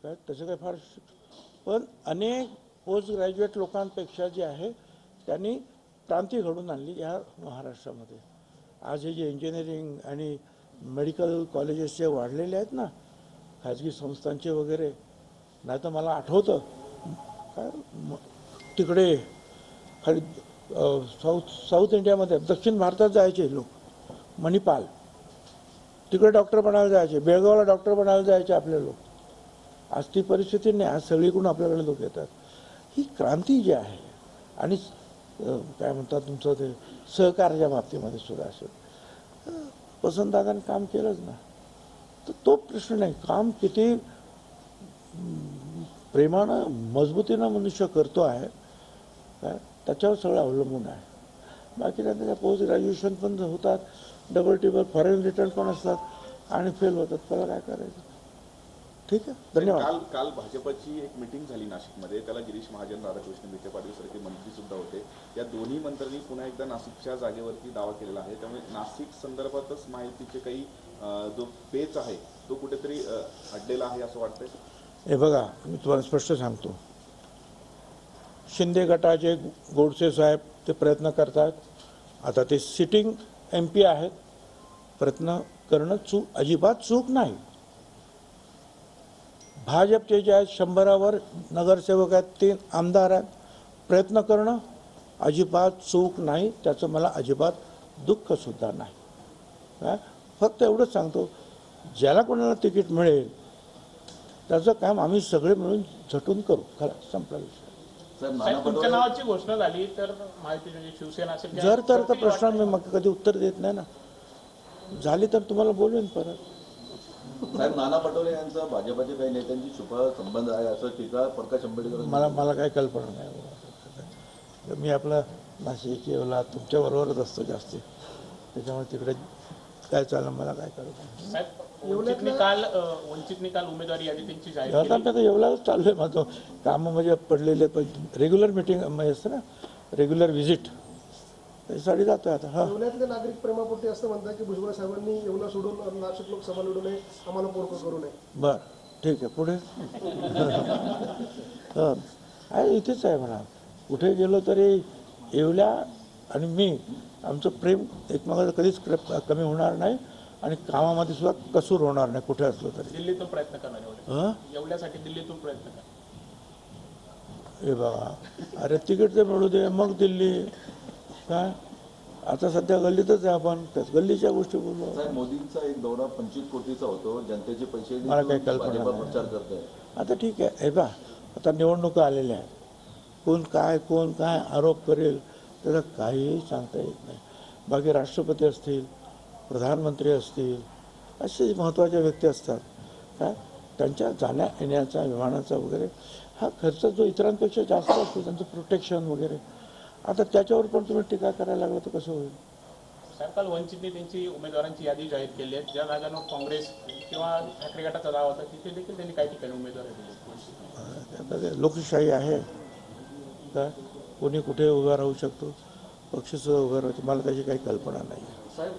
काय त्याचं काय फार, पण अनेक पोस्ट ग्रॅज्युएट लोकांपेक्षा जे आहे त्यांनी क्रांती घडून आणली या महाराष्ट्रामध्ये. आज हे जे इंजिनिअरिंग आणि मेडिकल कॉलेजेस जे वाढलेले आहेत ना, खाजगी संस्थांचे वगैरे, नाही तर मला आठवतं काय तिकडे खाली साऊथ इंडियामध्ये दक्षिण भारतात जायचे लोक, मणिपाल तिकडे डॉक्टर बनायला जायचे, बेळगावला डॉक्टर बनायला जायचे आपले लोक. आज ती परिस्थिती नाही, आज सगळीकडून आपल्याकडे लोक येतात. ही क्रांती जी आहे, आणि काय म्हणतात तुमचं ते सहकार्याच्या बाबतीमध्ये सुद्धा असेल, वसंतदादांनी काम केलंच ना, तर तो प्रश्न नाही. काम किती प्रेमानं मजबूतीनं मनुष्य करतो आहे काय, त्याच्यावर सगळं अवलंबून आहे. बाकी त्याच्या पोस्ट ग्रॅज्युएशन पण होतात, डबल टिबल फॉरेन रिटर्न पण असतात आणि फेल होतात, त्याला काय करायचं. ठीक आहे, धन्यवाद. काल भाजपची एक मीटिंग झाली नाशिकमध्ये, त्याला गिरीश महाजन, राधाकृष्ण विखे पाटील सारखे मंत्री सुद्धा होते. या दोन्ही मंत्र्यांनी पुन्हा एकदा नाशिकच्या जागेवरती दावा केलेला आहे. त्यामुळे नाशिक संदर्भातच माहितीचे काही जो पेच आहे तो कुठेतरी अडलेला आहे असं वाटतंय. हे बघा, मी तुम्हाला स्पष्ट सांगतो, शिंदे गटाचे गोडसे साहेब ते प्रयत्न करतात. आता ते सिटिंग MP आहेत, प्रयत्न करणं अजिबात चूक नाही. भाजपचे जे आहेत 100वर नगरसेवक आहेत, 3 आमदार आहेत, प्रयत्न करणं अजिबात चूक नाही. त्याचं मला अजिबात दुःखसुद्धा नाही. काय फक्त एवढंच सांगतो, ज्याला कोणाला तिकीट मिळेल त्याचं काम आम्ही सगळे मिळून झटून करू. खरं संपला विषय. तुमच्या नावाची घोषणा झाली तर माहिती शिवसेना असेल, जर तर प्रश्न मी मग कधी उत्तर देत नाही ना, झाली तर तुम्हाला बोलवेन परत. साहेब, नाना पटोले यांचा भाजपच्या काही नेत्यांची छुपा संबंध आहे असं टीका प्रकाश आंबेडकर. मला काही कल्पना नाही. मी आपला नाशिक येवला तुमच्याबरोबरच असतो जास्ती, त्याच्यामुळे तिकडे काय चाललं मला काय कळत नाही. वंचितने काल उमेदवारी यादी त्यांची जाहीर केली. आता येवलाच चालू आहे माझं कामं, म्हणजे पडलेले रेग्युलर मिटिंग म्हणजे असतं ना, रेग्युलर व्हिजिट, त्याच्यासाठी जातो आता. हा, येवल्यातले नागरिक प्रेमापोटी असं म्हणतात की भुजबळ साहेबांनी येवला सोडून नाशिक लोकसभा लढू नये, आम्हाला पोरकं करू नये. बरं, ठीक आहे, पुढे. आहे इथेच आहे म्हणा, कुठे गेलो तरी येवल्या आणि मी, आमचं प्रेम एकमेकाचं कधीच कमी होणार नाही आणि कामामध्ये सुद्धा कसूर होणार नाही कुठे असलो तरी. दिल्लीतून प्रयत्न करणार येवल्यासाठी, दिल्लीतून प्रयत्न करणार. हे बघा, अरे तिकीट तर मिळू दे मग दिल्ली. काय आता सध्या गल्लीतच आहे, आपण त्याच गल्लीच्या गोष्टी बोललो. साहेब, मोदींचा एक दौरा 25 कोटीचा होतो, जनतेचे पैसे मला काही कल्पना नाही. प्रचार करताय. आता ठीक आहे, हे बा आता निवडणुका आलेल्या आहेत, कोण काय आरोप करेल त्याला काहीही सांगता येत नाही. बाकी राष्ट्रपती असतील, प्रधानमंत्री असतील, असे महत्त्वाच्या व्यक्ती असतात काय, त्यांच्या जाण्या येण्याचा, विमानाचा वगैरे हा खर्च जो इतरांपेक्षा जास्त असतो, त्यांचं प्रोटेक्शन वगैरे. आता त्याच्यावर पण तुम्ही टीका करायला लागला तर कसं होईल. साहेब, काल वंचितने त्यांची उमेदवारांची यादी जाहीर केली आहे. ज्या जागांवर काँग्रेस किंवा ठाकरे गटाचा दावा होता तिथे देखील त्यांनी काही ठिकाणी उमेदवार दिले. आता ते लोकशाही आहे का, कोणी कुठे उभा राहू शकतो, पक्षसुद्धा उभा राहतो. मला त्याची काही कल्पना नाही. साहेब,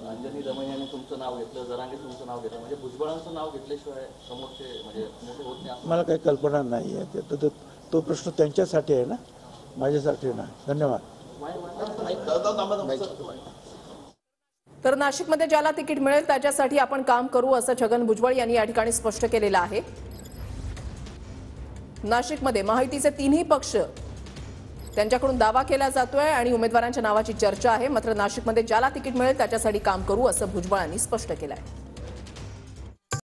अंजनी दमय्यांनी तुमचं नाव घेतलं, जरांगे तुमचं नाव घेतलं, म्हणजे भुजबळांचं नाव घेतल्याशिवाय समोरचे म्हणजे मोठे होत नाही. मला काही कल्पना नाही आहे. तो प्रश्न त्यांच्यासाठी आहे ना, माझ्यासाठी नाही. धन्यवाद. तर नाशिकमध्ये ज्याला तिकीट मिळेल त्याच्यासाठी आपण काम करू असं छगन भुजबळ यांनी या ठिकाणी स्पष्ट केलेलं आहे. नाशिकमध्ये महायुतीचे 3ही पक्ष त्यांच्याकडून दावा केला जातोय आणि उमेदवारांच्या नावाची चर्चा आहे. मात्र नाशिकमध्ये ज्याला तिकीट मिळेल त्याच्यासाठी काम करू असं भुजबळांनी स्पष्ट केलं आहे.